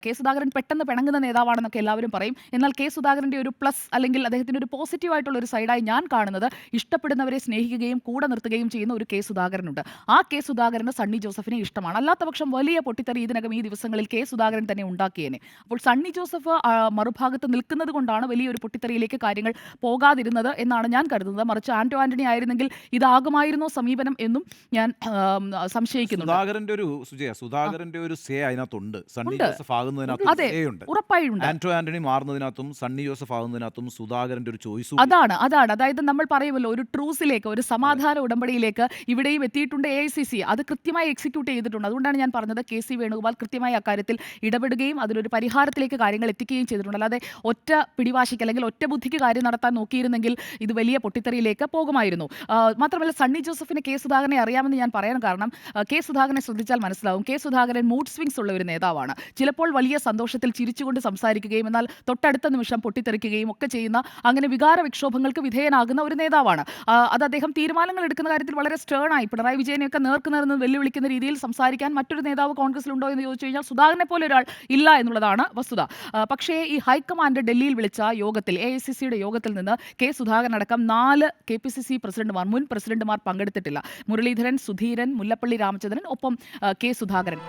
K Sudhakaran പെട്ടെന്ന് പിണങ്ങുന്ന നേതാവാണെന്നൊക്കെ എല്ലാവരും പറയും. എന്നാൽ കെ സുധാകരന്റെ ഒരു പ്ലസ് അല്ലെങ്കിൽ അദ്ദേഹത്തിന്റെ ഒരു പോസിറ്റീവ് ആയിട്ടുള്ള ഒരു സൈഡായി ഞാൻ കാണുന്നത് ഇഷ്ടപ്പെടുന്നവരെ സ്നേഹിക്കുകയും കൂടെ നിർത്തുകയും ചെയ്യുന്ന ഒരു കെ സുധാകരനുണ്ട്. ആ കെ സുധാകരന് സണ്ണി ജോസഫിനെ ഇഷ്ടമാണ്. അല്ലാത്ത പക്ഷം വലിയ പൊട്ടിത്തെറി ഇതിനകം ഈ ദിവസങ്ങളിൽ കെ സുധാകരൻ തന്നെ ഉണ്ടാക്കിയേനെ. അപ്പോൾ സണ്ണി ജോസഫ് മറുഭാഗത്ത് നിൽക്കുന്നത് കൊണ്ടാണ് വലിയൊരു പൊട്ടിത്തെറിയിലേക്ക് കാര്യങ്ങൾ പോകാതിരുന്നത് എന്നാണ് ഞാൻ കരുതുന്നത്. മറിച്ച് ആന്റോ ആന്റണി ആയിരുന്നെങ്കിൽ ഇതാകുമായിരുന്നോ സമീപനം എന്നും ഞാൻ സംശയിക്കുന്നുണ്ട്. സുധാകരന്റെ ഒരു സേ അതിനകത്തുണ്ട്. സണ്ണി ഉണ്ട്. ജോസഫ് ആകുന്നതിനകത്തും അതെ, സേ ഉണ്ട്. ഉറപ്പായും ഉണ്ട്. ആന്റോ ആന്റണി മാറുന്നതിനകത്തും സണ്ണി ജോസഫ് ആകുന്നതിനകത്തും സുധാകരന്റെ ഒരു ചോയ്സ്. അതാണ്. അതായത് നമ്മൾ പറയുമല്ലോ ഒരു ട്രൂസിലേക്ക്, ഒരു സമാധാന ഉടമ്പടിയിലേക്ക് ഇവിടെയും എത്തിയിട്ടുണ്ട് AICC. അത് കൃത്യമായി എക്സിക്യൂട്ട് ചെയ്തിട്ടുണ്ട്. അതുകൊണ്ടാണ് ഞാൻ പറഞ്ഞത് KC വേണുഗോപാൽ കൃത്യമായി അക്കാര്യത്തിൽ ഇടപെടുകയും അതിലൊരു പരിഹാരത്തിലേക്ക് കാര്യങ്ങൾ എത്തിക്കുകയും ചെയ്തിട്ടുണ്ട്. അല്ലാതെ ഒറ്റ പിടിവാശിക്ക് അല്ലെങ്കിൽ ഒറ്റ ബുദ്ധിക്ക് കാര്യം നടത്താൻ നോക്കിയിരുന്നെങ്കിൽ ഇത് വലിയ പൊട്ടിത്തെറിയിലേക്ക് പോകുമായിരുന്നു. മാത്രമല്ല സണ്ണി ജോസഫിന് കെ സുധാകരനെ അറിയാമെന്ന് ഞാൻ പറയാൻ കാരണം കെ സുധാകരനെ ശ്രദ്ധിച്ചാൽ മനസ്സിലാവും. കെ സുധാകരൻ മൂഡ് സ്വിങ്സ് ഉള്ള ഒരു നേതാവാണ്. ചിലപ്പോൾ വലിയ സന്തോഷത്തിൽ ചിരിച്ചുകൊണ്ട് സംസാരിക്കുകയും എന്നാൽ തൊട്ടടുത്ത നിമിഷം പൊട്ടിത്തെറിക്കുകയും ഒക്കെ ചെയ്യുന്ന, അങ്ങനെ വികാര വിക്ഷോഭങ്ങൾക്ക് വിധേയനാകുന്ന ഒരു നേതാവാണ്. അത് അദ്ദേഹം തീരുമാനങ്ങൾ എടുക്കുന്ന കാര്യത്തിൽ വളരെ സ്റ്റേൺ ആയി പിണറായി വിജയനെയൊക്കെ നേർക്കുനേർന്ന് വെല്ലുവിളിക്കുന്ന രീതിയിൽ സംസാരിക്കാൻ മറ്റൊരു നേതാവ് കോൺഗ്രസിലുണ്ടോ എന്ന് ചോദിച്ചു കഴിഞ്ഞാൽ സുധാകരനെ പോലെ ഒരാൾ ഇല്ല എന്നുള്ളതാണ് വസ്തുത. പക്ഷേ ഈ ഹൈക്കമാൻഡ് ഡൽഹിയിൽ വിളിച്ച യോഗത്തിൽ, AICCയുടെ യോഗത്തിൽ നിന്ന് കെ സുധാകരൻ അടക്കം 4 KPCC പ്രസിഡന്റുമാർ, മുൻ പ്രസിഡന്റുമാർ പങ്കെടുത്തിട്ടില്ല. മുരളീധരൻ, സുധീരൻ, മുല്ലപ്പള്ളി രാമചന്ദ്രൻ, ഒപ്പം കെ സുധാകരൻ.